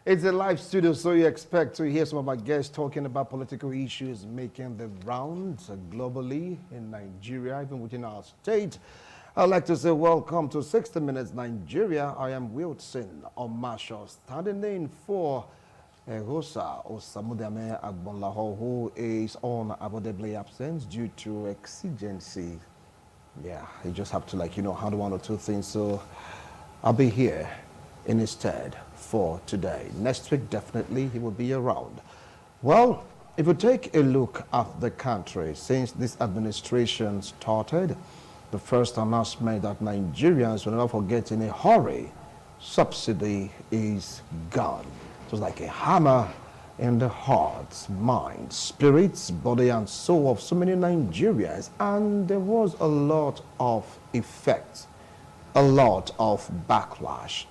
It's a live studio, so you expect to hear some of our guests talking about political issues making the rounds globally in Nigeria, even within our state. I'd like to say welcome to 60 Minutes Nigeria. I am Wilson Omasho, standing in for Rosa Osamudame Agbonlaho, who is unavoidably absent due to exigency. Yeah, you just have to handle one or two things. So I'll be here in his stead for today. Next week, definitely, he will be around. Well, if you take a look at the country, since this administration started, the first announcement that Nigerians will never forget in a hurry, subsidy is gone. It was like a hammer in the hearts, minds, spirits, body, and soul of so many Nigerians. And there was a lot of effect, a lot of backlash.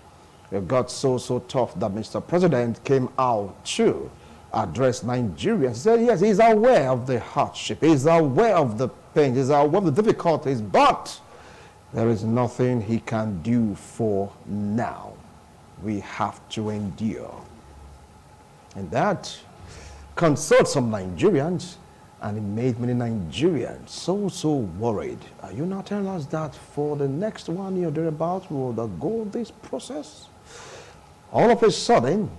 It got so tough that Mr. President came out to address Nigerians. He said, yes, he's aware of the hardship, he's aware of the pain, he's aware of the difficulties, but there is nothing he can do for now. We have to endure. And that consoled some Nigerians, and it made many Nigerians so worried. Are you not telling us that for the next 1 year thereabouts we will undergo this process? All of a sudden,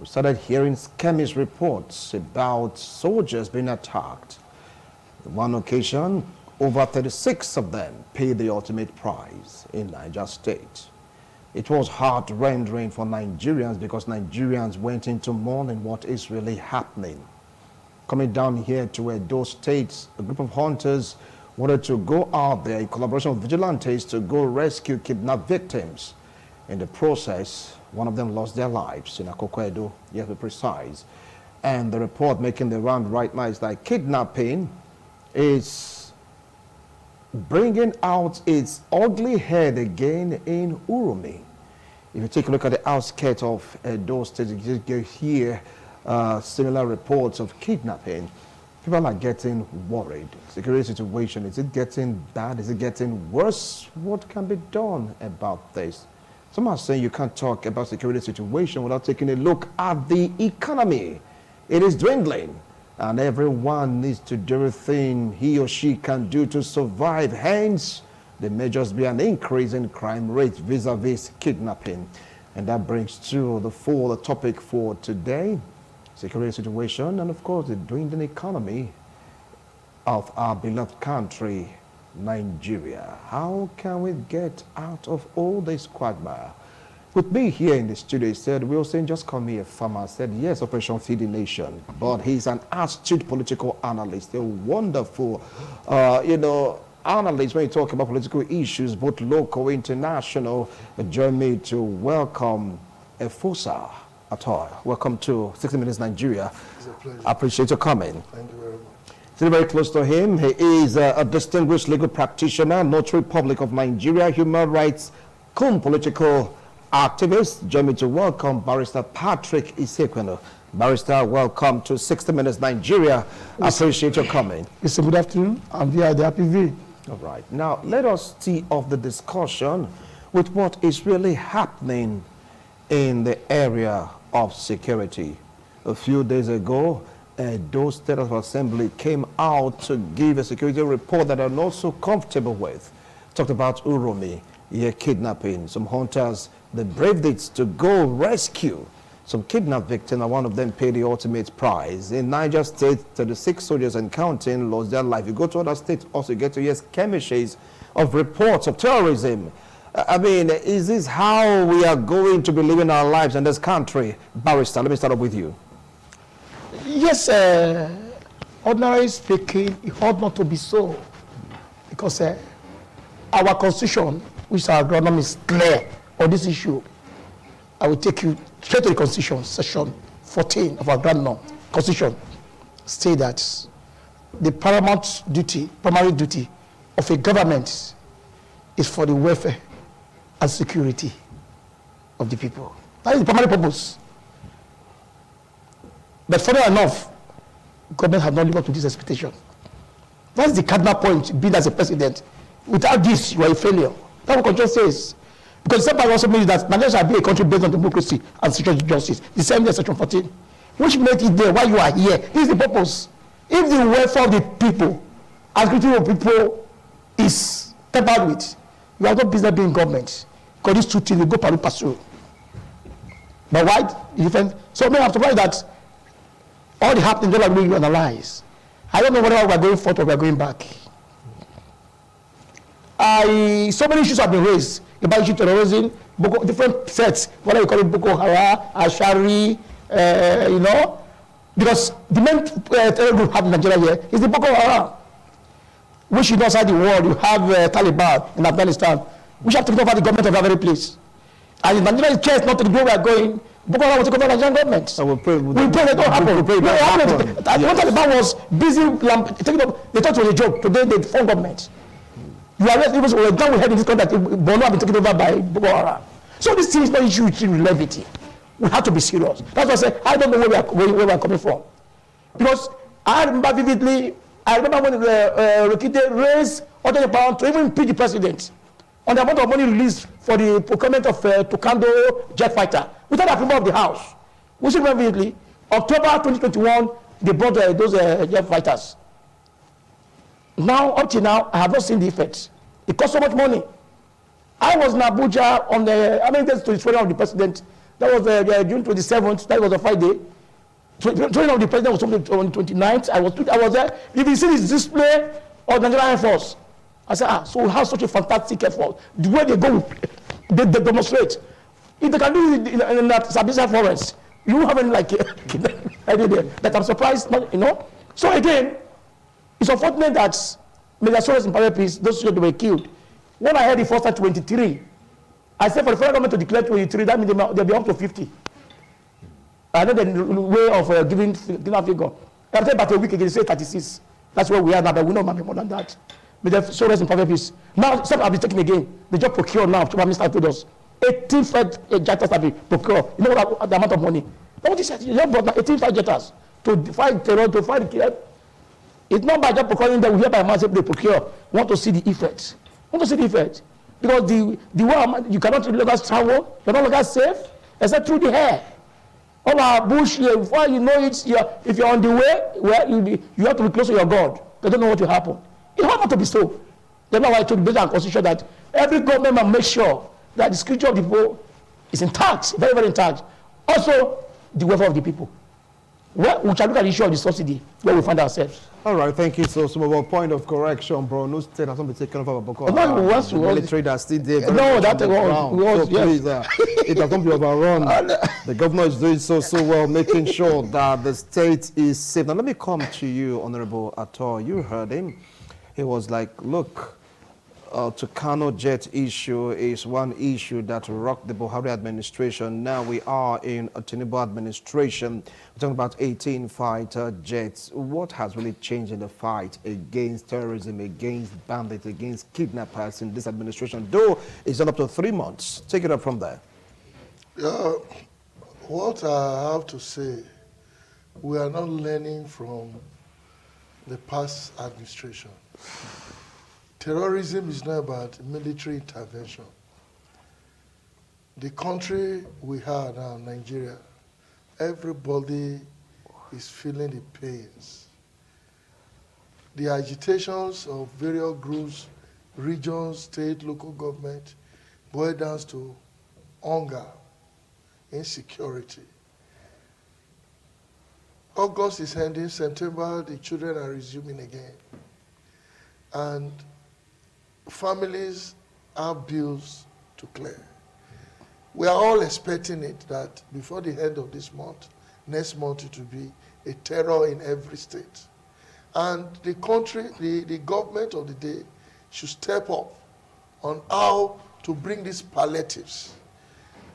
we started hearing skirmish reports about soldiers being attacked. On one occasion, over 36 of them paid the ultimate price in Niger State. It was heart-rending for Nigerians because Nigerians went into mourning what is really happening. Coming down here to Edo State, a group of hunters wanted to go out there in collaboration with vigilantes to go rescue kidnapped victims. In the process, one of them lost their lives in Akoko Edo, to be precise. And the report making the round right now is that kidnapping is bringing out its ugly head again in Urumi. If you take a look at the outskirts of Edo State, you hear similar reports of kidnapping. People are getting worried. Security situation, is it getting bad? Is it getting worse? What can be done about this? Some are saying you can't talk about security situation without taking a look at the economy. It is dwindling, and everyone needs to do everything he or she can do to survive. Hence, there may just be an increase in crime rate vis-a-vis kidnapping. And that brings to the topic for today, security situation, and of course the dwindling economy of our beloved country, Nigeria. How can we get out of all this quagmire? With me here in the studio, he said, Wilson, just call me a farmer. I said, yes, Operation Feed the Nation. But he's an astute political analyst, a wonderful, analyst when you talk about political issues, both local, international. Join me to welcome Efosa Atoy. Welcome to 60 Minutes Nigeria. It's a pleasure. I appreciate your coming. Thank you very much. Sitting very close to him, he is a distinguished legal practitioner, Notary Public of Nigeria, human rights, political activist. Join me to welcome Barrister Patrick Isekwenu. Barrister, welcome to 60 Minutes Nigeria. I appreciate your coming. It's a good afternoon. I'm here at the Happy V. All right. Now, let us tee off the discussion with what is really happening in the area of security. A few days ago, Edo State Assembly came out to give a security report that I'm not so comfortable with. Talked about Urumi, kidnapping. Some hunters, they braved it to go rescue some kidnapped victims, and one of them paid the ultimate prize. In Niger State, 36 soldiers and counting lost their life. You go to other states, also get to hear skirmishes of reports of terrorism. I mean, is this how we are going to be living our lives in this country? Barrister, let me start off with you. Yes, ordinarily speaking, it ought not to be so. Because our constitution, which our agronomy is clear on this issue. I will take you straight to the constitution, section 14 of our grand constitution, state that the primary duty of a government is for the welfare and security of the people. That is the primary purpose. But further enough, government has not lived up to this expectation. That's the cardinal point, being as a president. Without this, you are a failure. That's what constitution says. Because the same part also means that Nigeria shall be a country based on democracy and security justice. The same day, Section 14, which made it there while you are here. This is the purpose. If the welfare of the people, and security of people is tempered with, you have no business being government. Because these two things will go pari passu. But why? Different. So I'm surprised that all the happenings that are being analyzed. I don't know whether we're going forward or we're going back. So many issues have been raised about issue terrorism, different sets, whether you call it Boko Haram, Ashari, because the main terror group have in Nigeria here is the Boko Haram, which is outside the world. You have Taliban in Afghanistan, which have taken over the government of that very place. And if Nigeria cares not to go where we are going, Boko Haram will take over the Nigerian government. So we pray that don't happen. Taliban was busy taking up. They thought it was a joke. Today they form government. You are even we're done with heading this country that Borno have been taken over by Boko Haram. So this thing is not issue with levity. We have to be serious. That's why I say I don't know where we are coming from. Because I remember vividly, when Rokite raised order pound to even impeach the president on the amount of money released for the procurement of Tukando jet fighter without approval of the House. We should remember vividly, October 2021, they brought those jet fighters. Now, up to now, I have not seen the effects. It cost so much money. I was in Abuja on the swearing of the president. That was June 27th. That was a Friday. Swearing of the president was on the 29th. I was there. If you see this display of the Nigerian Air Force, I said, so we have such a fantastic Air Force. The way they go, they demonstrate. If they can do it in that Sabisa forest, you won't have any idea that I'm surprised, So again, it's unfortunate that Major Soros in Private Peace, those who were killed. When I heard the first at 23, I said for the federal government to declare 23, that means they'll be up to 50. I know the way of giving a figure. I said about a week again, they say 36. That's where we are now, but we know maybe more than that. Major Soros in Private Peace. Now, some have been taken again. They just procure now, Prime Minister told us. 18 flight jetters have been procured. You know what the amount of money? But what is it? You just brought 18 flight jetters to fight terror, to fight the. It's not by just procuring that we hear by massive they procure. Want to see the effects. Want to see the effects. Because the way you cannot longer travel, you're not longer safe, except through the air. All our bush here, before you know it, if you're on the way, you have to be close to your God. They don't know what will happen. It has not to be so. That's why I told the British Constitution that every government must make sure that the security of the people is intact, very, very intact. Also, the welfare of the people. We shall look at the issue of the subsidy, where we find ourselves. All right, thank you. So, some point of correction, bro. No state has not been taken over by Boko Haram. No, the military that's still there. No, that was, yes. Please, it has not been overrun. The governor is doing so well, making sure that the state is safe. Now, let me come to you, Honorable Ator. You heard him. He was like, look, Tukano jet issue is one issue that rocked the Buhari administration. Now we are in a Tinubu administration. We're talking about 18 fighter jets. What has really changed in the fight against terrorism, against bandits, against kidnappers in this administration? Though it's done up to 3 months. Take it up from there. What I have to say, we are not learning from the past administration. Terrorism is not about military intervention. The country we have now, Nigeria, everybody is feeling the pains. The agitations of various groups, regions, state, local government, boil down to hunger, insecurity. August is ending, September, the children are resuming again. And families have bills to clear. We are all expecting it that before the end of this month, next month it will be a terror in every state. And the country, the government of the day should step up on how to bring these palliatives.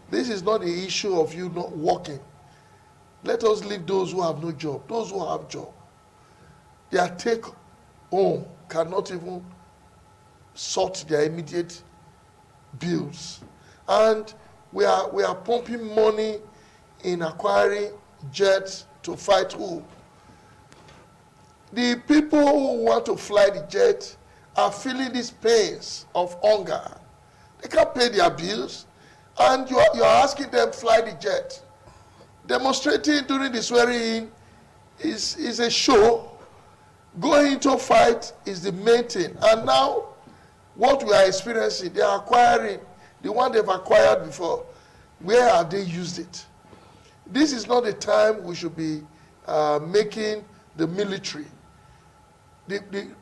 This is not the issue of you not working. Let us leave those who have no job. Those who have job, their take home cannot even sort their immediate bills. And we are pumping money in acquiring jets to fight who? The people who want to fly the jet are feeling these pains of hunger, They can't pay their bills. And you're asking them fly the jet. Demonstrating during the swearing-in is a show. Going into a fight is the main thing. And now, what we are experiencing, they are acquiring, the one they've acquired before, where have they used it? This is not the time we should be making the military.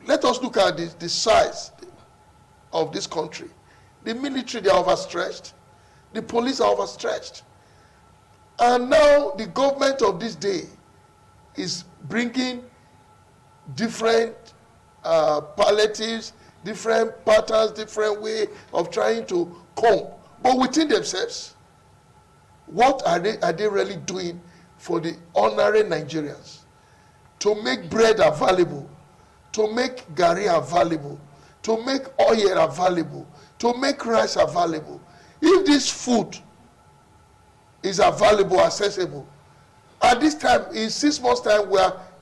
Let us look at the size of this country. The military, they are overstretched. The police are overstretched. And now the government of this day is bringing different palliatives, different patterns, different way of trying to cope. But within themselves, what are they really doing for the ordinary Nigerians? To make bread available, to make garri available, to make oil available, to make rice available. If this food is available, accessible, at this time, in 6 months' time,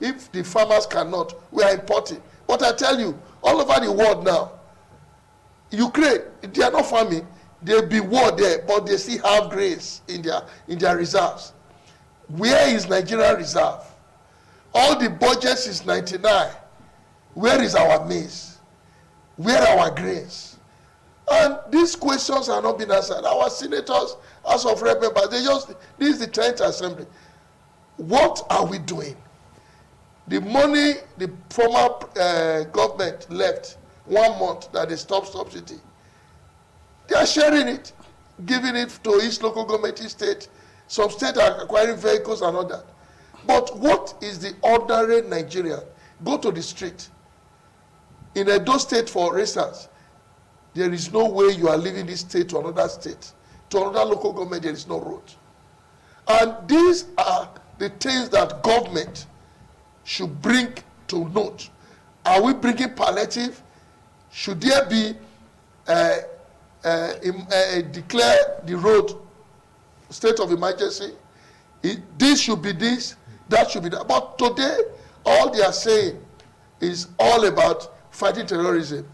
if the farmers cannot, we are importing. But I tell you, all over the world now, Ukraine, they are not farming. There'll be war there, but they still have grains in their reserves. Where is Nigeria reserve? All the budgets is 99. Where is our maize? Where are our grains? And these questions are not being answered. Our senators, House of Rep members, this is the 10th assembly. What are we doing? The money the former government left 1 month that they stopped subsidy, they are sharing it, giving it to each local government, each state. Some states are acquiring vehicles and all that. But what is the ordinary Nigerian? Go to the street. In Edo State, for instance, there is no way you are leaving this state to another state. To another local government, there is no road. And these are the things that government should bring to note. Are we bringing palliative? Should there be declare the road state of emergency? This should be this, that should be that. But today, all they are saying is all about fighting terrorism.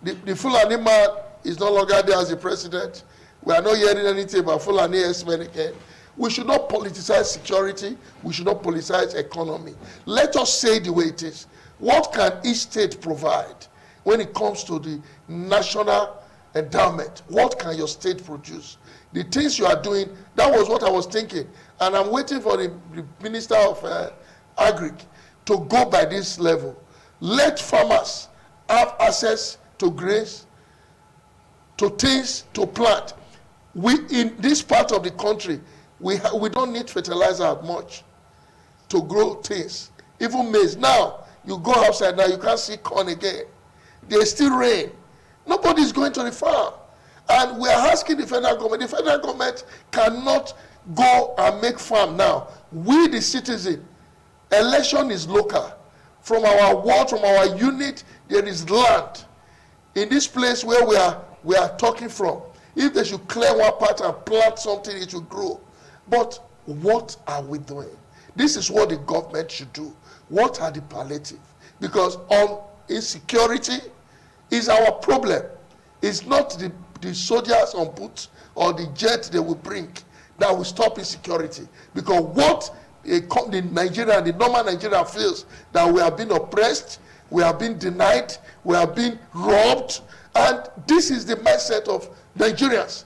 The Fulani man is no longer there as the president. We are not hearing anything about Fulani S-men again. We should not politicize security. We should not politicize economy. Let us say the way it is. What can each state provide when it comes to the national endowment? What can your state produce? The things you are doing, that was what I was thinking. And I'm waiting for the Minister of Agric to go by this level. Let farmers have access to grains, to things to plant. In this part of the country, we don't need fertilizer much to grow things. Even maize. Now, you go outside now, you can't see corn again. There's still rain. Nobody's going to the farm. And we are asking the federal government. The federal government cannot go and make farm now. We, the citizen, election is local. From our ward, from our unit, there is land. In this place where we are talking from, if they should clear one part and plant something, it will grow. But what are we doing? This is what the government should do. What are the palliative? Because insecurity is our problem. It's not the soldiers on boot or the jet they will bring that will stop insecurity. Because what the Nigerian, the normal Nigerian feels that we have been oppressed, we have been denied, we have been robbed, and this is the mindset of Nigerians.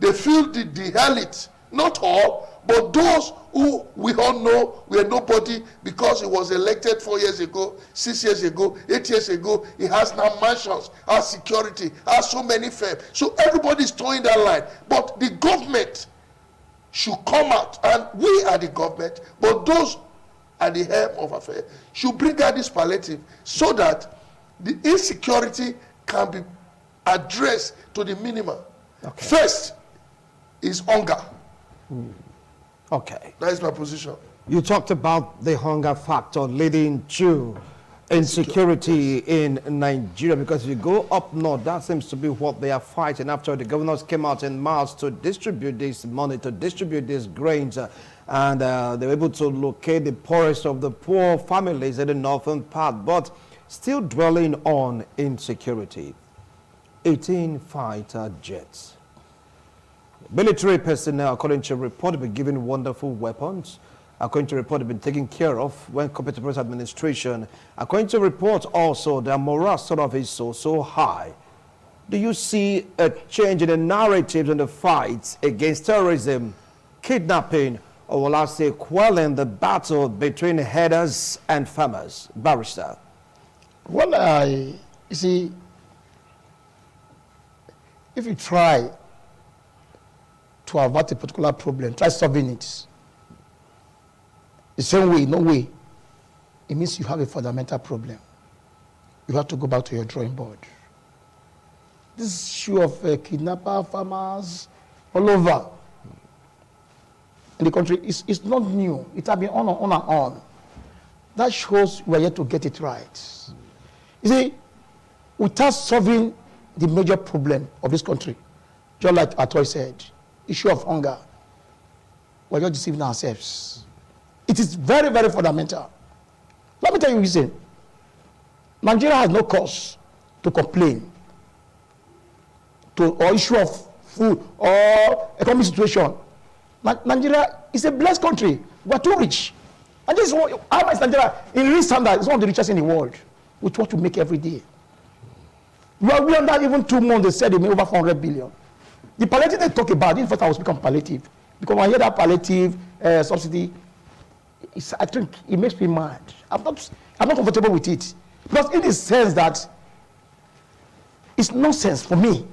They feel the elite, not all, but those who we all know were nobody because he was elected 4 years ago, 6 years ago, 8 years ago. He has now mansions, has security, has so many firms. So everybody is towing that line. But the government should come out, and we are the government, but those at the helm of affairs should bring out this palliative so that the insecurity can be addressed to the minimum. Okay. First is hunger. Okay. That is my position. You talked about the hunger factor leading to insecurity in Nigeria, because if you go up north, that seems to be what they are fighting after the governors came out in March to distribute this money, to distribute these grains, and they were able to locate the poorest of the poor families in the northern part, but still dwelling on insecurity. 18 fighter jets. Military personnel, according to a report, have been given wonderful weapons. According to a report, have been taken care of when compared to the present administration. According to a report also, their morale sort of is so high. Do you see a change in the narratives in the fights against terrorism, kidnapping, or will I say quelling the battle between herders and farmers? Barrister. Well, you see, if you try to avert a particular problem, try solving it the same way, no way, it means you have a fundamental problem. You have to go back to your drawing board. This issue of kidnapper, farmers, all over in the country is not new. It has been on and on. That shows we are yet to get it right. You see, without solving the major problem of this country, just like Atoy said, issue of hunger, we're just deceiving ourselves. It is very, very fundamental. Let me tell you a reason. Nigeria has no cause to complain or issue of food or economic situation. Nigeria is a blessed country. We are too rich. And this is how much Nigeria, in real standard, is one of the richest in the world, with what we make every day. We are under even 2 months, they said they made over 400 billion. The palliative they talk about, in fact, I was speaking on palliative. Because when I hear that palliative subsidy, I think it makes me mad. I'm not comfortable with it. Because in the sense that it's nonsense for me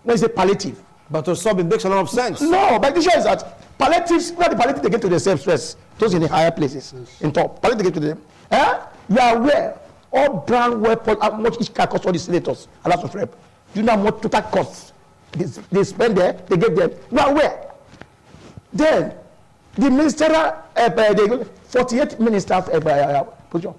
when it's a palliative. But to solve it makes a lot of sense. No, but the issue is that palliatives, not the palliative they get to themselves first, those in the higher places, in top, palliative they get to them. You are aware, all brand weapons, how much each car costs for the senators, a lot of rep. You know how much total costs they spend there, they get them. You are aware. Then, the ministerial, 48 ministers position,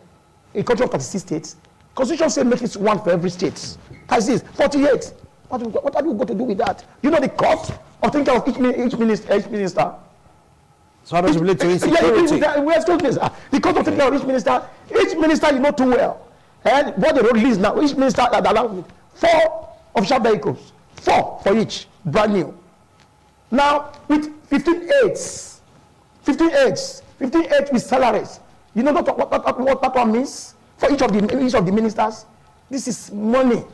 a country of 36 states, Constitution says make it one for every state. As is 48. What are you going to do with that? You know the cost of taking care of each minister. So how does it relate to insecurity? The cost of taking care of each minister you know too well. And what the road leads now, each minister that allows 4 official vehicles, 4 for each, brand new. Now with 15 aides with salaries. You know what that one means for each of the ministers? This is money.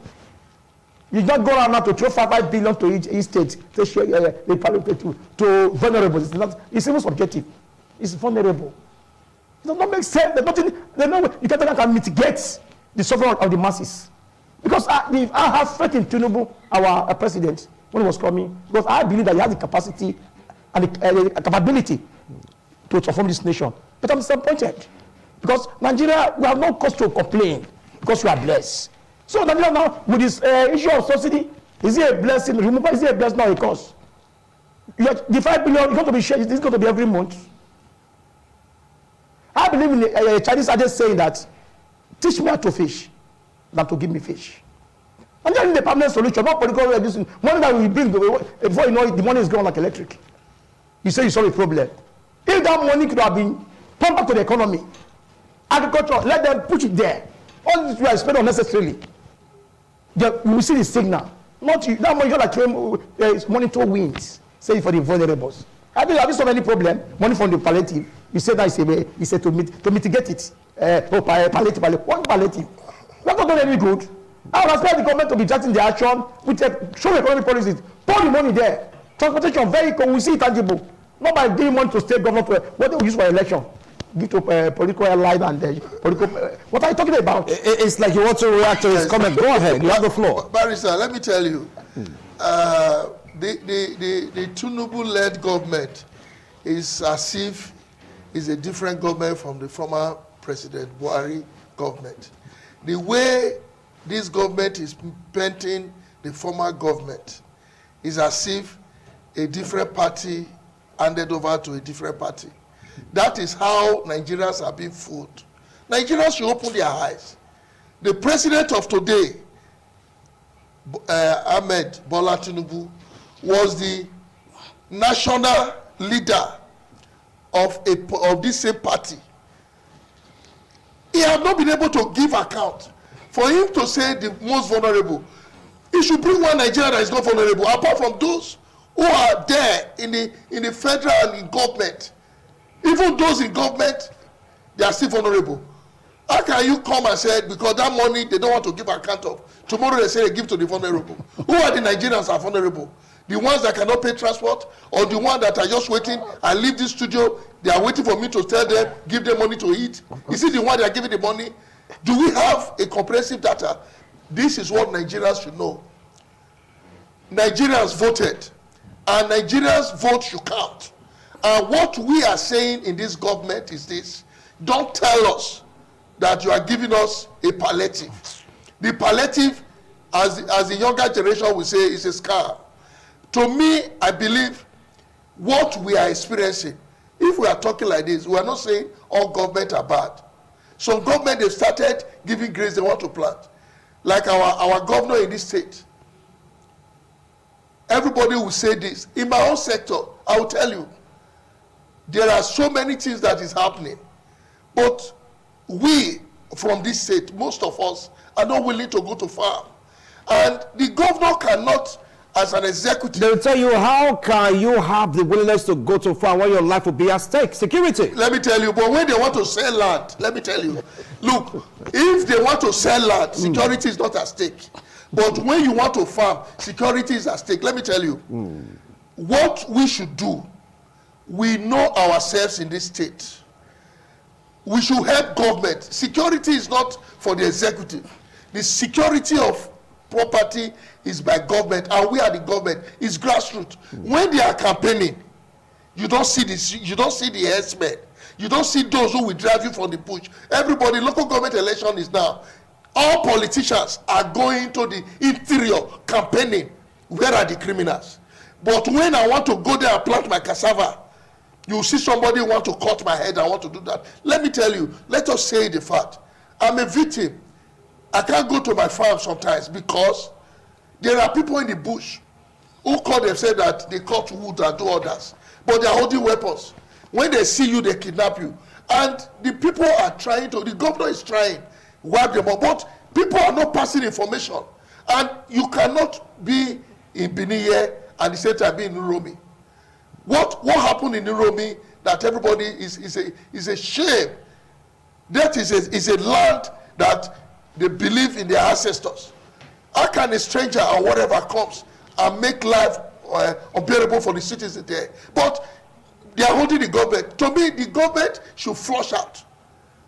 You don't go around now to throw 5 billion to each state to share to vulnerable. It's even subjective. It's vulnerable. It does not make sense. There's nothing. There's no way you can mitigate the suffering of the masses. Because I have faith in Tinubu, our president, when he was coming, because I believe that he has the capacity and the capability to transform this nation. But I'm disappointed because Nigeria, we have no cause to complain because we are blessed. So Nigeria now, with this issue of subsidy, is it a blessing? Remember, is it a blessing or a cause? The 5 billion is going to be shared. It's going to be every month. I believe in the Chinese are just saying that, teach me how to fish than to give me fish. And then the permanent solution, not political reducing. Money that we bring, before you know it, the money is gone like electric. You say you solve a problem. If that money could have been pumped back to the economy, agriculture, let them put it there. All this we are spending unnecessarily. You will see the signal. Not you, that money is like monitor wins, say for the vulnerables. Have you solved any problem? Money from the palliative. You say that is a to mitigate it. Palliative. What palliative? That's not doing any good. I would expect the government to be directing the action with show economic policies. Pour the money there. Transportation, vehicle, we see it tangible. Not by giving money to state government to what they will use for election. Give to political airline and political. What are you talking about? It's like you want to react to his comment. Go ahead. You have the floor. Barrister, let me tell you, the Tinubu-led government is as if it's a different government from the former President Buhari government. The way this government is painting the former government is as if a different party handed over to a different party. That is how Nigerians are being fooled. Nigerians should open their eyes. The president of today, Ahmed Bola Tinubu, was the national leader of this same party. He has not been able to give account. For him to say the most vulnerable, It should bring one Nigeria that is not vulnerable, apart from those who are there in the federal and in government. Even those in government, they are still vulnerable. How can you come and say, because that money they don't want to give account of, tomorrow they say they give to the vulnerable? Who are the Nigerians are vulnerable? The ones that cannot pay transport, or the ones that are just waiting and leave this studio, they are waiting for me to tell them, give them money to eat? Is it the one that are giving the money? Do we have a comprehensive data? This is what Nigerians should know. Nigerians voted, and Nigerians' vote should count. And what we are saying in this government is this: don't tell us that you are giving us a palliative. The palliative, as the younger generation will say, is a scam. To me, I believe what we are experiencing, if we are talking like this, we are not saying all government are bad. Some government, they've started giving grace they want to plant. Like our governor in this state. Everybody will say this. In my own sector, I will tell you, there are so many things that is happening. But we, from this state, most of us, are not willing to go to farm. And the governor cannot, as an executive... They'll tell you, how can you have the willingness to go to farm when your life will be at stake? Security. Let me tell you, but when they want to sell land, let me tell you, look, if they want to sell land, security is not at stake. But when you want to farm, security is at stake. Let me tell you, what we should do, we know ourselves in this state. We should help government. Security is not for the executive. The security of property is by government, and we are the government. It's grassroots. When they are campaigning, you don't see this. You don't see the herdsmen. You don't see those who will drive you from the bush. Everybody, local government election is now. All politicians are going to the interior campaigning. Where are the criminals? But when I want to go there and plant my cassava, you see somebody want to cut my head and want to do that. Let me tell you, let us say the fact. I'm a victim. I can't go to my farm sometimes because there are people in the bush who call themselves that they cut wood and do others. But they are holding weapons. When they see you, they kidnap you. And the people are trying to, the governor is trying, wipe them up. But people are not passing information. And you cannot be in Benin here and the same time be in Uromi. What happened in Uromi that everybody is a shame. That is a land that they believe in their ancestors. How can a stranger or whatever comes and make life unbearable for the citizens there? But they are holding the government. To me, the government should flush out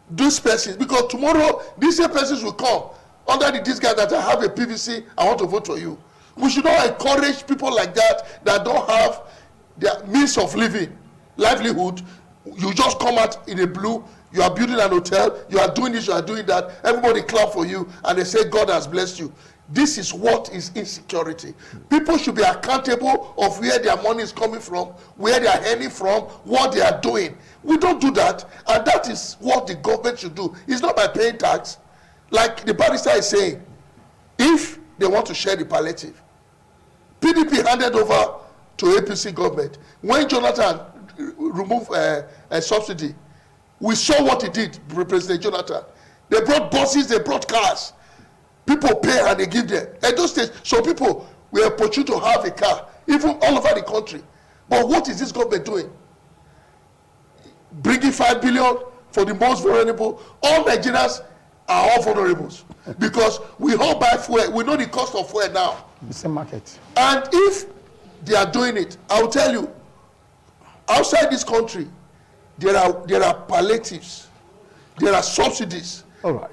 these persons, because tomorrow these same persons will come under this guy that I have a PVC, I want to vote for you. We should not encourage people like that don't have their means of livelihood. You just come out in a blue, you are building an hotel, you are doing this, you are doing that, everybody clap for you, and they say God has blessed you. This is what is insecurity. People should be accountable of where their money is coming from, where they are earning from, what they are doing. We don't do that, and that is what the government should do. It's not by paying tax. Like the barrister is saying, if they want to share the palliative, PDP handed over to APC government. When Jonathan removed a subsidy, we saw what he did, President Jonathan. They brought buses, they brought cars. People pay and they give them. At those states, so people were opportune to have a car, even all over the country. But what is this government doing? Bringing 5 billion for the most vulnerable. All Nigerians are all vulnerables because we all buy fuel. We know the cost of fuel now. The same market. And if they are doing it, I will tell you, outside this country, there are palliatives, there are subsidies. All right.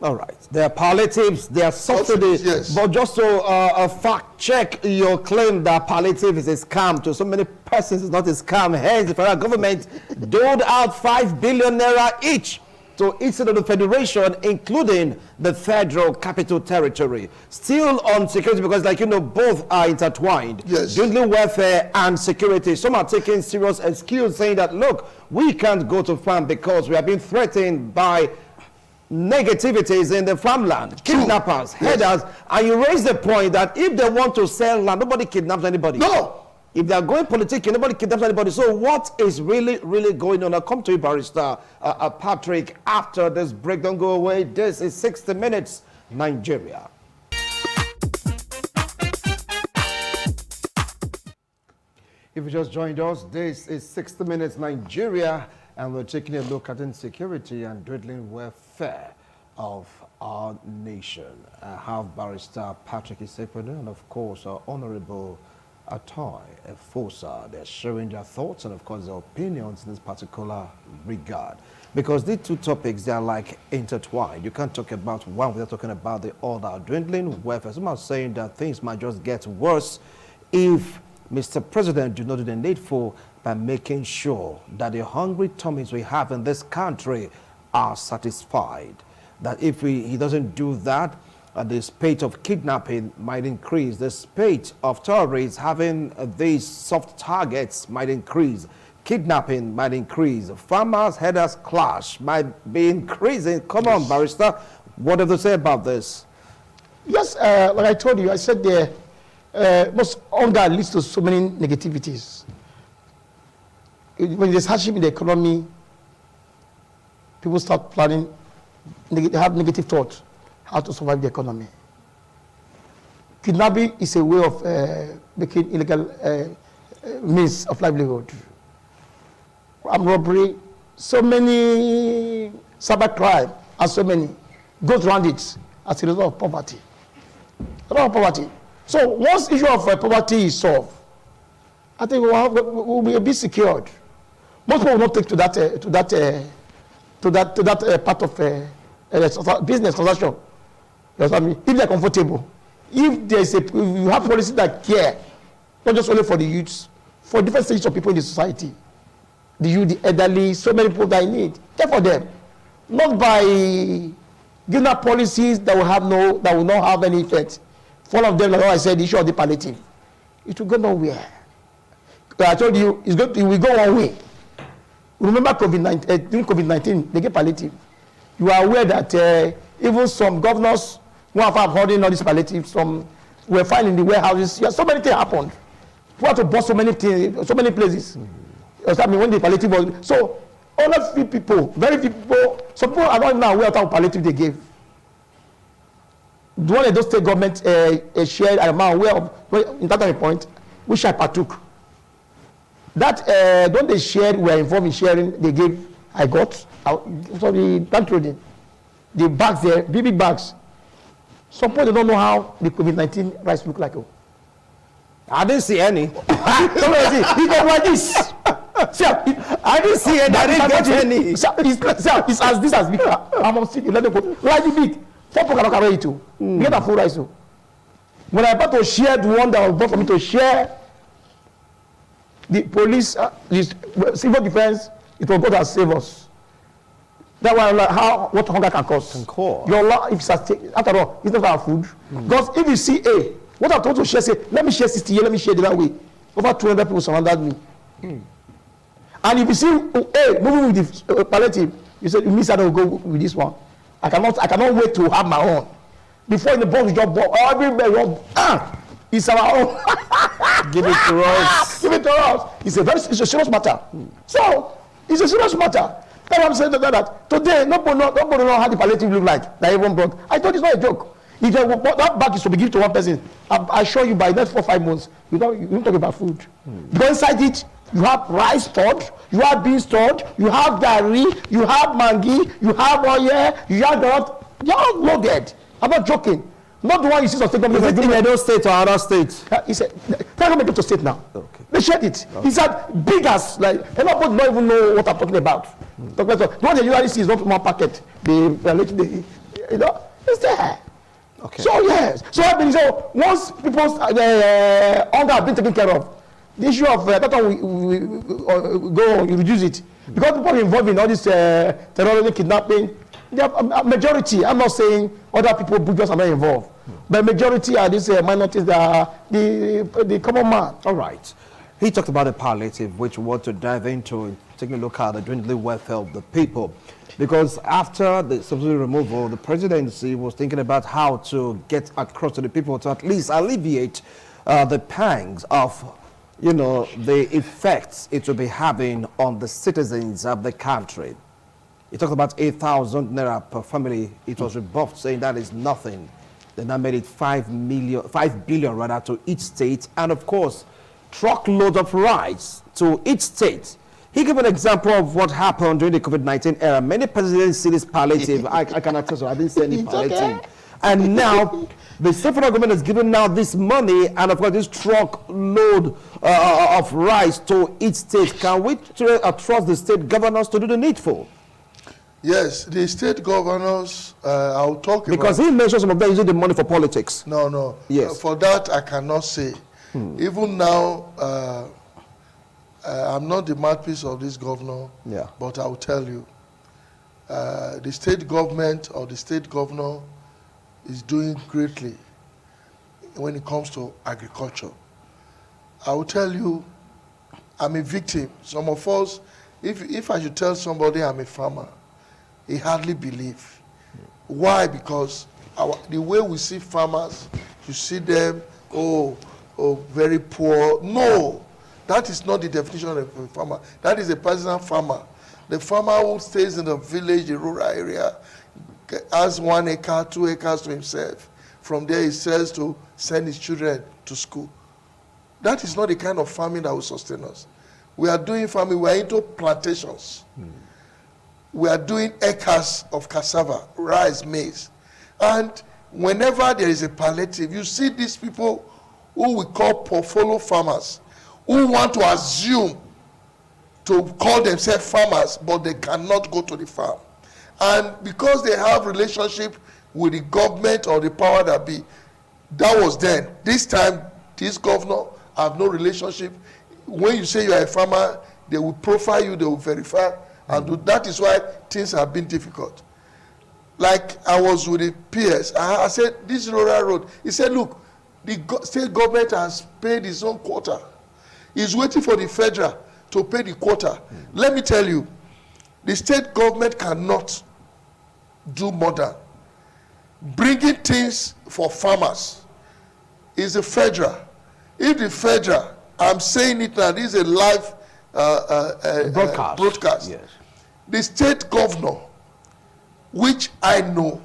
All right. There are palliatives, there are subsidies. Yes. But just to fact check your claim that palliative is a scam to so many persons, it's not a scam. Hence, the federal government doled out 5 billion naira each to each side of the federation, including the Federal Capital Territory. Still on security, because like you know, both are intertwined. Yes. Dwindling welfare and security. Some are taking serious excuse, saying that, look, we can't go to farm because we are being threatened by negativities in the farmland, kidnappers, headers, and you raise the point that if they want to sell land, nobody kidnaps anybody. No. If they are going political, nobody kidnaps anybody. So what is really going on? I'll come to you, Barrister Patrick, after this break. Don't go away. This is 60 Minutes, Nigeria. If you just joined us, this is 60 Minutes Nigeria, and we're taking a look at insecurity and dwindling welfare of our nation. I have Barrister Patrick Isekwedu and, of course, our Honorable Atoy Efosa. They're sharing their thoughts and, of course, their opinions in this particular regard. Because these two topics, they are like intertwined. You can't talk about one without talking about the other. Dwindling welfare. Some are saying that things might just get worse if Mr. President do not do the needful by making sure that the hungry tummies we have in this country are satisfied. That if he doesn't do that, the spate of kidnapping might increase. The spate of terrorists having these soft targets might increase. Kidnapping might increase. Farmers' headers clash might be increasing. Come on, Barrister. What have to say about this? Yes, like I told you, I said there, most hunger leads to so many negativities. When there's hardship in the economy, people start planning, they have negative thoughts how to survive the economy. Kidnapping is a way of making illegal means of livelihood. Armed robbery, so many cybercrime, and so many goes around it as a result of poverty. A lot of poverty. So once issue of poverty is solved, I think we'll be a bit secured. Most people will not take to that part of business transaction. You know what I mean? If they're comfortable, if you have policies that care, not just only for the youths, for different stages of people in the society, the youth, the elderly, so many people that I need, care for them, not by giving up policies that will not have any effect. One of them, like I said, the issue of the palliative, it will go nowhere. I told you, it will go one way. Remember COVID-19, during COVID-19, they gave palliative. You are aware that even some governors who have holding all these palliatives, some were found in the warehouses. Yeah, so many things happened. We had to bust so many things, so many places. I mean, when the palliative was, so only few people, very few people, some people are not even aware of how palliative they gave. The one of those state government shared, I'm aware of, in that point, which I partook. That when they shared, were involved in sharing, they gave, I got, sorry, that trading. The bags there, big bags. Some people, they don't know how the COVID-19 rice look like. I didn't see any. It was like this. See, I didn't see any. I didn't get any. It's as this as big. I'm on stick. Let them go. Like big. 4 people cannot carry it too. Get a full rice. When I about to share the one that was bought for me to share, the police, the civil defense, it will go to save us. That's why what hunger can cause. Your law, if it's after all, it's not our food. Because if you see what I told you to share, say, let me share 60 here, let me share the other way. Over 200 people surrounded me. And if you see moving with the palliative, you say, you miss I don't go with this one. I cannot wait to have my own. Before in the box, job, everybody, it's our own. Give it to us. Give it to us. It's a serious matter. So, it's a serious matter. That's why I'm saying that today, nobody know how the palliative look like. That everyone brought. I thought it's not a joke. If that bag is to be given to one person, I assure you by the next 4 or 5 months, you don't talk about food. Because inside it, you have rice stored, you have beans stored, you have gari, you have mangi, you have oil, you have garot. You're all loaded. I'm not joking. Not the one you see on state government. Is it in Edo State or other states? He said, tell me to state now. Okay. They shared it. Okay. He said, big as, like, a lot of people don't even know what I'm talking about. The one they usually see is not one packet. It's there. Okay. So, yes. So once people's hunger have been taken care of, the issue of that time we go on, you reduce it. Because people involved in all this terrorism, kidnapping, a majority, I'm not saying other people, just are not involved, but majority are these minorities that are the common man. All right. He talked about the palliative, which we want to dive into, taking a look at the dwindling welfare of the people. Because after the subsidy removal, the presidency was thinking about how to get across to the people to at least alleviate the pangs of, the effects it will be having on the citizens of the country. He talked about 8,000 naira per family. It was rebuffed, saying that is nothing. They now made it 5 billion rather to each state. And of course, truckloads of rice to each state. He gave an example of what happened during the COVID-19 era. Many presidents see this palliative. I cannot tell you, I didn't say any palliative. Okay. And now, the state federal government has given now this money and of course this truckload of rice to each state. Can we trust the state governors to do the needful? Yes, the state governors, I'll talk about... Because he mentioned some of them using the money for politics. No. Yes. For that, I cannot say. Even now, I'm not the mouthpiece of this governor, but I'll tell you, the state government or the state governor is doing greatly when it comes to agriculture. I will tell you, I'm a victim. Some of us, if I should tell somebody I'm a farmer, he hardly believe. Why? Because the way we see farmers, you see them, very poor. No, that is not the definition of a farmer. That is a personal farmer. The farmer who stays in the village, the rural area, has 1 acre, 2 acres to himself. From there, he says to send his children to school. That is not the kind of farming that will sustain us. We are doing farming, we are into plantations. We are doing acres of cassava, rice, maize. And whenever there is a palliative, you see these people who we call portfolio farmers, who want to assume to call themselves farmers, but they cannot go to the farm. And because they have relationship with the government or the power that be, that was then. This time, this governor have no relationship. When you say you are a farmer, they will profile you, they will verify, and that is why things have been difficult. Like I was with the PS, I said, this rural road, he said, look, the state government has paid its own quota. He's waiting for the federal to pay the quota. Let me tell you, the state government cannot do more than bringing things for farmers is the federal. If the federal, I'm saying it now, this is a live broadcast. Yes. The state governor, which I know,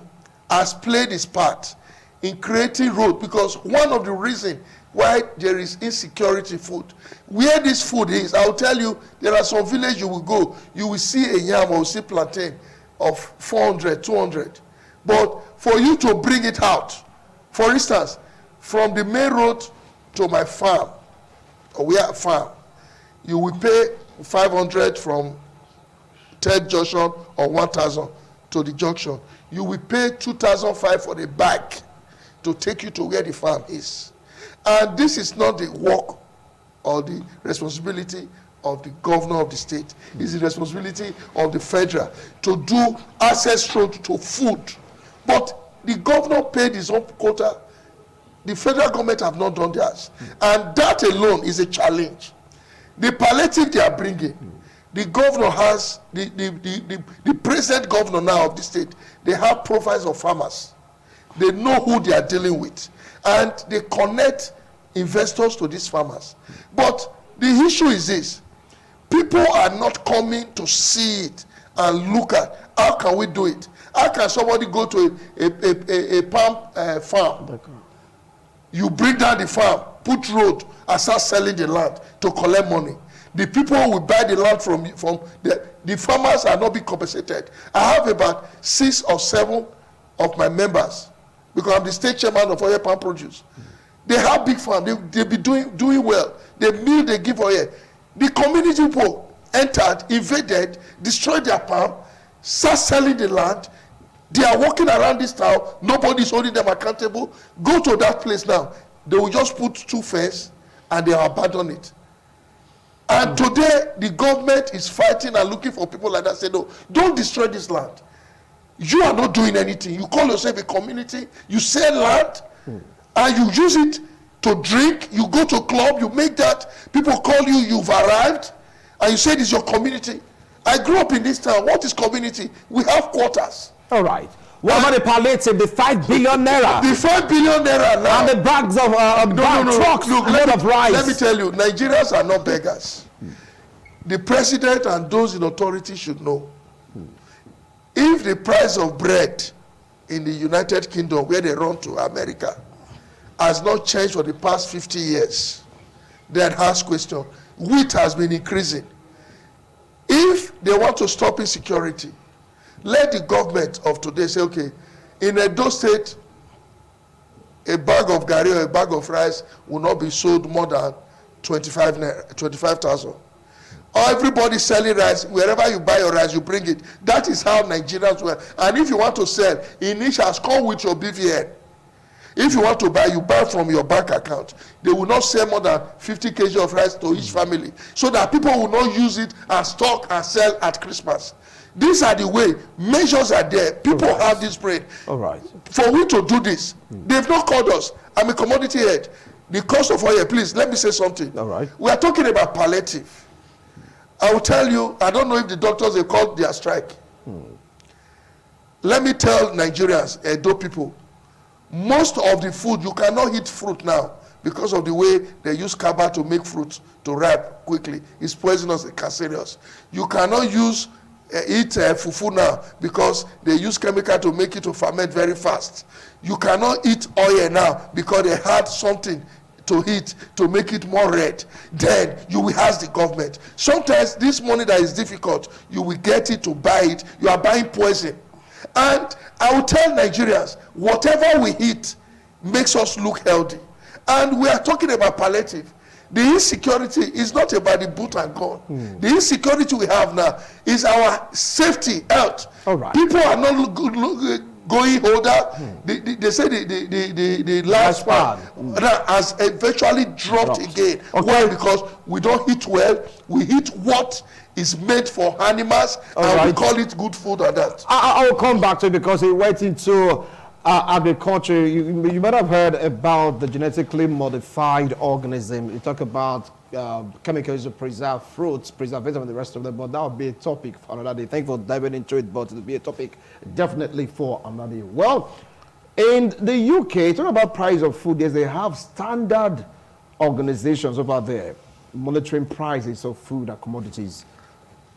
has played his part in creating road, because one of the reasons why there is insecurity food, where this food is, I'll tell you, there are some villages you will go, you will see a yam or see plantain of 400, 200. But for you to bring it out, for instance, from the main road to my farm, or we have a farm, you will pay 500 from 3rd junction or 1,000 to the junction. You will pay 2,500 for the bike to take you to where the farm is. And this is not the work or the responsibility of the governor of the state. It's the responsibility of the federal to do access road to food. But the governor paid his own quota. The federal government have not done theirs. And that alone is a challenge. The palliative they are bringing, the governor has, the present governor now of the state, they have profiles of farmers. They know who they are dealing with. And they connect investors to these farmers. But the issue is this. People are not coming to see it and look at how can we do it. How can somebody go to a palm farm? You bring down the farm, put road, and start selling the land to collect money. The people who will buy the land from the farmers are not being compensated. I have about 6 or 7 of my members, because I'm the state chairman of Oil Palm Produce. They have big farm. They be doing well. They mill, they give oil. The community people entered, invaded, destroyed their palm, start selling the land. They are walking around this town. Nobody's holding them accountable. Go to that place now. They will just put 2 fence and they abandon it. And today, the government is fighting and looking for people like that. Say, no, don't destroy this land. You are not doing anything. You call yourself a community. You sell land and you use it to drink. You go to a club. You make that. People call you. You've arrived. And you say this is your community. I grew up in this town. What is community? We have quarters. All right. What about the palliative, the 5 billion naira? The 5 billion naira now. And the bags of trucks, look, load of rice. Let me tell you, Nigerians are not beggars. The president and those in authority should know. If the price of bread in the United Kingdom, where they run to America, has not changed for the past 50 years, then ask question. Wheat has been increasing. If they want to stop insecurity, let the government of today say, okay, in Edo State, a bag of garri or a bag of rice will not be sold more than 25,000. Everybody selling rice, wherever you buy your rice, you bring it. That is how Nigerians were. And if you want to sell, in each has come with your BVN. If you want to buy, you buy from your bank account. They will not sell more than 50 kg of rice to each family, so that people will not use it and stock and sell at Christmas. These are the way. Measures are there. People have this brain. All right. For we to do this, they've not called us. I'm a commodity head. The cost of oil, please, let me say something. All right. We are talking about palliative. I will tell you, I don't know if the doctors have called their strike. Let me tell Nigerians, Edo people, most of the food, you cannot eat fruit now because of the way they use kaba to make fruit to ripe quickly. It's poisonous and cancerous. You cannot eat fufu now because they use chemical to make it to ferment very fast. You cannot eat oil now because they had something to eat to make it more red. Then you will ask the government. Sometimes this money that is difficult, you will get it to buy it. You are buying poison. And I will tell Nigerians, whatever we eat makes us look healthy. And we are talking about palliative. The insecurity is not about the boot and gun. The insecurity we have now is our safety, health. All right. People are not going older. They say the lifespan has eventually dropped again. Okay. Why? Because we don't eat well. We eat what is made for animals, and we call it good food and that. I will come back to it because it went into agriculture. You might have heard about the genetically modified organism. You talk about chemicals to preserve fruits, preservative and the rest of them, but that will be a topic for another day. Thank you for diving into it, but it will be a topic definitely for another day. Well, in the UK, talking about price of food, yes, they have standard organizations over there monitoring prices of food and commodities,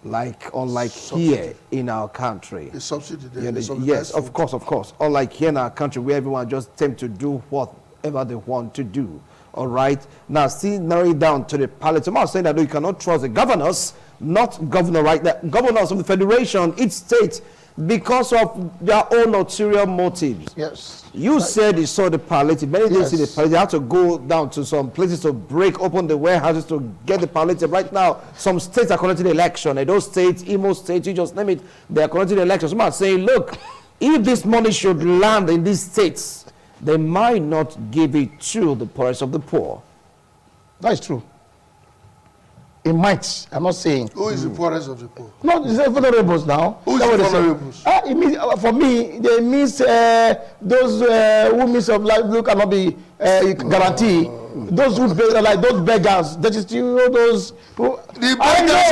unlike here in our country. The subsidy there. Yeah, yes, of course. Unlike here in our country where everyone just tend to do whatever they want to do. All right. Now, see, narrowing down to the palate. I'm not saying that you cannot trust the governors, not governor, right? The governors of the federation, each state, because of their own ulterior motives. Yes. You said you saw the palliative. Many didn't see the palliative. They had to go down to some places to break open the warehouses to get the palliative. Right now, some states are conducting the election. And those states, Imo State, you just name it, they are conducting the election. Some are saying, look, if this money should land in these states, they might not give it to the poorest of the poor. That is true. It might. I'm not saying. Who is the poorest of the poor? No, it's the vulnerables now. Who is the vulnerables? It means, for me, they means those who means of livelihood cannot be guaranteed. Those who like those beggars, that is those who. The beggars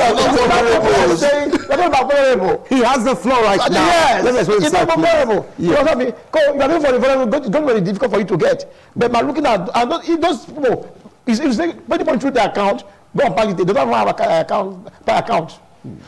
are not vulnerable. He has the floor right now. Yes, it's not vulnerable. You know what I mean? You are looking for the vulnerable. It's going to be very difficult for you to get. But by looking at those people, if when they through the account, go and bank it. They don't have an account by account.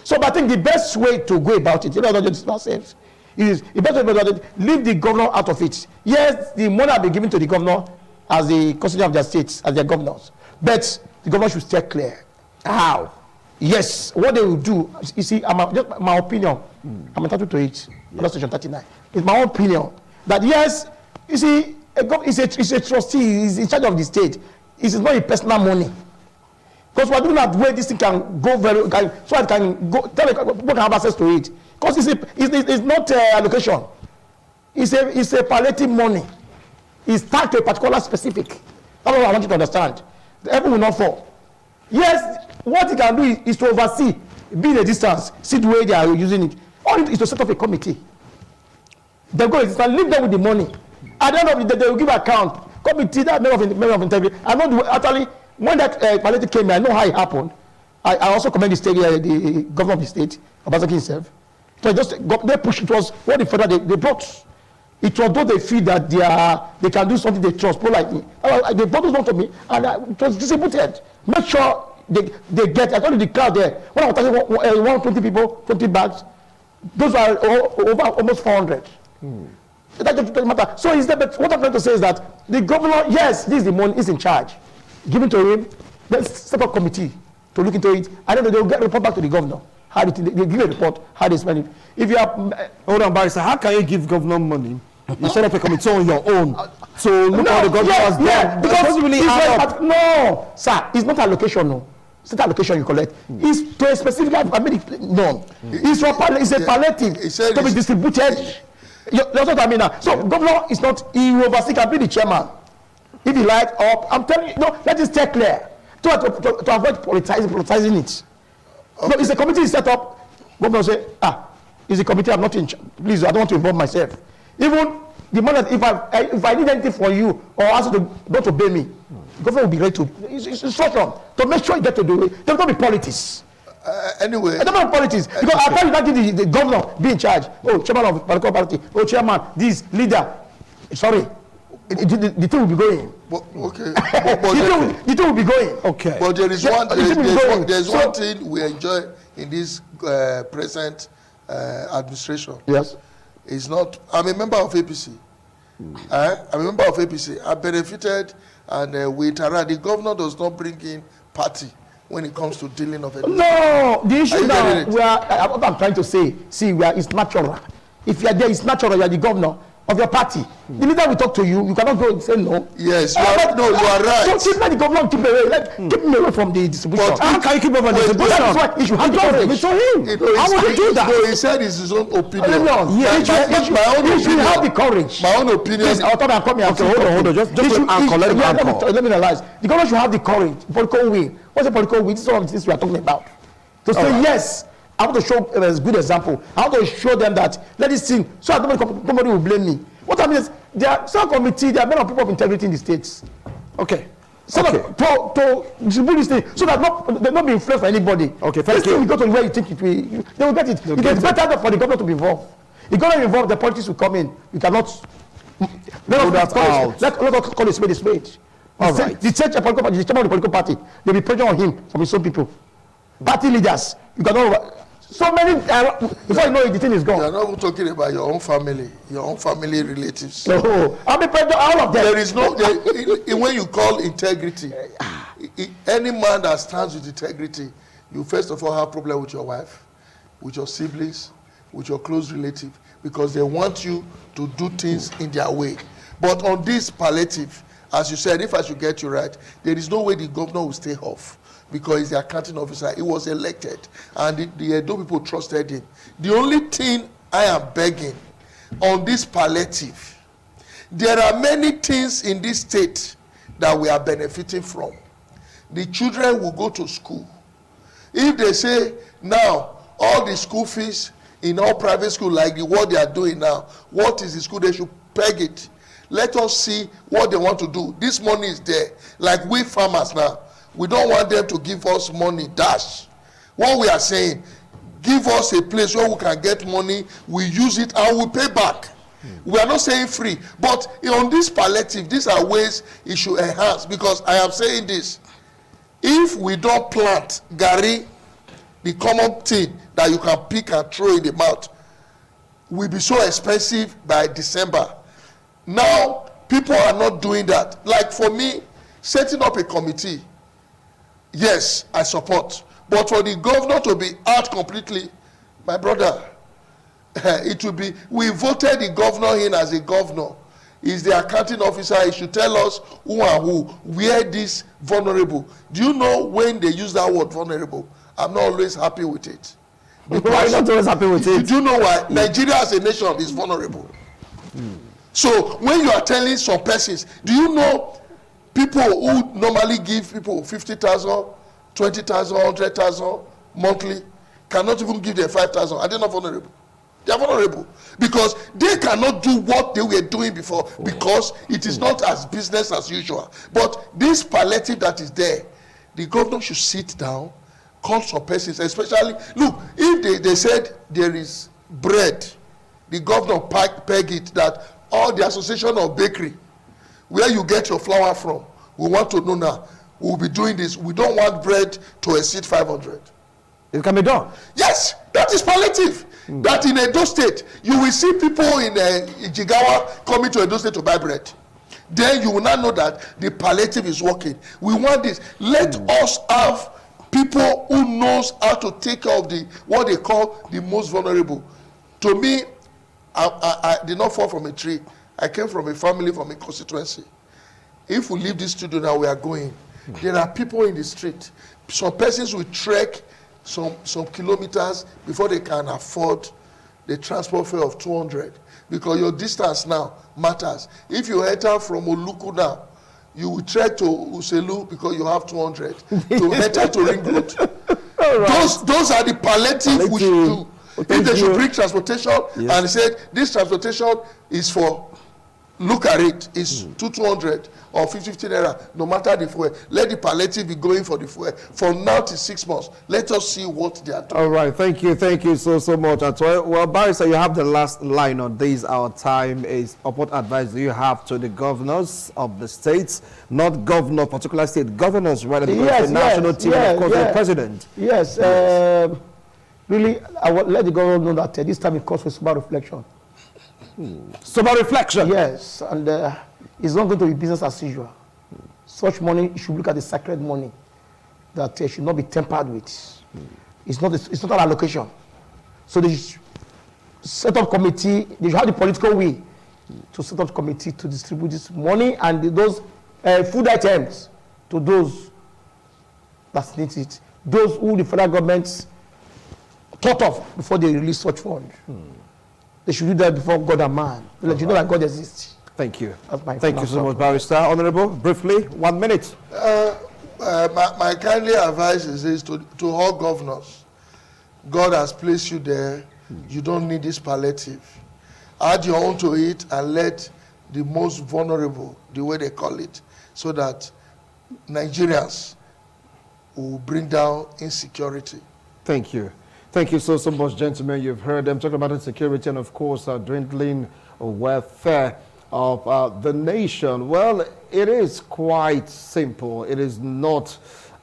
So, but I think the best way to go about it, it's not safe. Is the best way to go about it. Leave the governor out of it. Yes, the money will be given to the governor as the constitution of their states, as their governors. But the governor should stay clear. How? Yes, what they will do, you see, just my opinion, I'm entitled to it, under Section 39. It's my own opinion that yes, you see, it's a trustee, he's in charge of the state. It's not a personal money. Because we're doing that way this thing can go so it can go, people can have access to it. Because it's not allocation. It's a palliative money. It's tied to a particular specific. That's what I want you to understand. The apple will not fall. Yes, what he can do is to oversee, be in a distance, see the way they are using it. All it is to set up a committee. They go and leave them with the money. At the end of the day, they will give account. Committee, that member of integrity. I know actually when that palliative came, I know how it happened. I also commend the state, the governor of the state, Obaseki himself. So they pushed. It was what the federal they brought. It was though they feel that they can do something they trust, people like me. They brought this one to me, and it was distributed. Make sure they get. I told you the crowd there. When I was talking 120 people, 20 bags, those are over almost 400. That doesn't matter. So but what I'm trying to say is that the governor, yes, this is the money, is in charge. Give it to him. let's set up a committee to look into it. I don't know, they'll get a report back to the governor. How they give a report, how they spend it. If you have... hold on, Barrister, how can you give governor money? You set up a committee on your own. So look how the governor has done. Because really no, sir, it's not allocation, no. It's not allocation you collect. It's to a specific, I made it known. It's a palliative to be distributed. That's what I mean now. So governor is not, he will oversee, can be the chairman. If he like, or I'm telling you, no, let it stay clear. To avoid politicizing it. Okay. No, it's a committee set up. Governor say, it's a committee, I'm not in charge. Please, I don't want to involve myself. Even the moment if I need anything from you or ask you to not obey me, the government will be ready to. It's instruction to make sure you get to do it. There will not be politics. Anyway, I don't know politics because I tell you that the governor be in charge. Oh, chairman of political party. Oh, chairman, this leader. Sorry, the thing will be going. Okay. The thing will be going. Okay. But there is one thing we enjoy in this present administration. Yes. It's not. I'm a member of APC. I'm a member of APC. I benefited and we interact. The governor does not bring in party when it comes to dealing of education. No, the issue now, what I'm trying to say, it's natural. If you are there, it's natural. You are the governor of your party. The leader will talk to you. You cannot go and say no. Yes, you are right. So let the governor keep away. Keep him away from the distribution. How can you keep away from the distribution? That's why he should have the courage. How would you do that? No, he said it's his own opinion. He should have the courage. My own opinion. Please, I'll come here. Okay, hold on. Just let me analyze. The governor should have the courage. Political will. What's a political will? This is one of the things we are talking about. To say yes. I want to show a good example. I want to show them that let this thing, so that nobody will blame me. What I mean is, there are some committee, there are many people of integrity in the states. Okay. So to distribute this thing, so that they're not being influenced by anybody. Okay, thank you. You go to where you think it will, they will get it. It's better for the government to be involved. If government involved, the politics will come in. You cannot. Let us call it spade a spade. All right. The chairman of the political party, they'll be pressure on him from his own people. Party leaders, you cannot. So many, before you know it, the thing is gone. You are not talking about your own family relatives. No, I mean, all of them. There is no, when you call integrity, any man that stands with integrity, you first of all have problem with your wife, with your siblings, with your close relative, because they want you to do things in their way. But on this palliative, as you said, if I should get you right, there is no way the governor will stay off. Because he's the accounting officer, he was elected, and the Edo people trusted him. The only thing I am begging on this palliative, there are many things in this state that we are benefiting from. The children will go to school. If they say now all the school fees in all private schools, like what they are doing now, what is the school, they should peg it. Let us see what they want to do. This money is there, like we farmers now. We don't want them to give us money, dash. What we are saying, give us a place where we can get money, we use it and we pay back. We are not saying free, but on this palliative, these are ways it should enhance, because I am saying this. If we don't plant Gary, the common thing that you can pick and throw in the mouth, will be so expensive by December. Now, people are not doing that. Like for me, setting up a committee, yes, I support. But for the governor to be out completely, my brother, it will be, we voted the governor in as a governor. He's the accounting officer. He should tell us who and who, where this vulnerable. Do you know when they use that word vulnerable? I'm not always happy with it. Why not always happy with it? Do you know why? Nigeria as a nation is vulnerable. So when you are telling some persons, do you know people who normally give people 50,000, 20,000, 100,000 monthly cannot even give them 5,000? Are they not vulnerable? They are vulnerable because they cannot do what they were doing before, because it is not as business as usual. But this palliative that is there, the governor should sit down, call some persons, especially, look, if they said there is bread, the governor peg it that all the association of bakery, where you get your flour from, we want to know now. We'll be doing this. We don't want bread to exceed 500. It can be done. Yes, that is palliative. That in Edo State, you will see people in Jigawa coming to Edo State to buy bread. then you will not know that the palliative is working. We want this. Let us have people who knows how to take care of the what they call the most vulnerable. To me, I did not fall from a tree. I came from a family, from a constituency. If we leave this studio now, we are going. There are people in the street. Some persons will trek some kilometers before they can afford the transport fare of 200, because your distance now matters. If you enter from Oluku now, you will trek to Uselu because you have 200 to enter to Ring Road. Right. Those are the palliative we should do. If they should bring transportation, and they said this transportation is for, look at it, it's 200 or 50 naira, no matter the fuel. Let the palliative be going for the fuel. From now to 6 months, let us see what they are doing. All right, thank you so much, Atoy. Well, Barrister, you have the last line on this. Our time is up. What advice do you have to the governors of the states, not governor, particular state governors, rather, because the national team, and of course, the president? Yes. Really, I will let the governor know that this time it calls for sober reflection. Sober reflection? Yes, and it's not going to be business as usual. Such money, you should look at the sacred money that should not be tampered with. It's not an allocation. So they should set up committee, they should have the political will to set up committee to distribute this money and those food items to those that need it. Those who the federal government thought of before they release such funds. They should do that before God and man. Let you know that God exists. Thank you. Thank you so much, Barrister. Honorable, briefly, 1 minute. My kindly advice is this to all governors. God has placed you there. You don't need this palliative. Add your own to it and let the most vulnerable, the way they call it, so that Nigerians will bring down insecurity. Thank you. Thank you so much, gentlemen. You've heard them talking about insecurity and, of course, dwindling welfare of the nation. Well, it is quite simple. It is not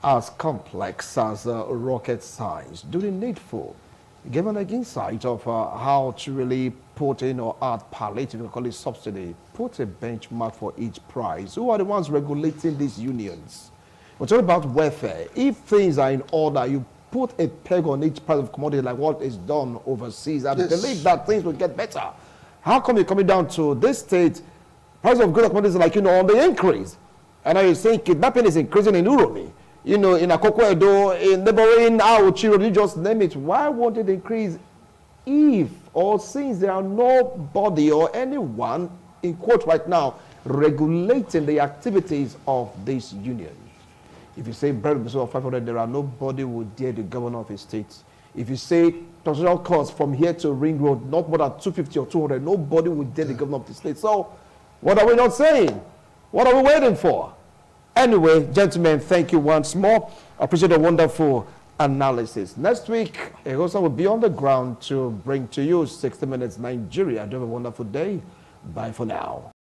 as complex as rocket science. Do the needful. Give an insight of how to really put in or add palliative, we call it subsidy. Put a benchmark for each price. Who are the ones regulating these unions? We're talking about welfare. If things are in order, you put a peg on each price of commodity like what is done overseas. I believe that things will get better. How come you're coming down to this state, price of goods and commodities like, on the increase? And now you're saying kidnapping is increasing in Uromi, in Akoko Edo, in neighboring Aochiro, you just name it. Why won't it increase if or since there are nobody or anyone, in quote right now, regulating the activities of this union? If you say bread of 500, there are nobody who would dare the governor of a state. If you say transportation costs from here to Ring Road, not more than 250 or 200, nobody would dare the governor of the state. So, what are we not saying? What are we waiting for? Anyway, gentlemen, thank you once more. I appreciate the wonderful analysis. Next week, Egosa will be on the ground to bring to you 60 Minutes Nigeria. Do have a wonderful day. Bye for now.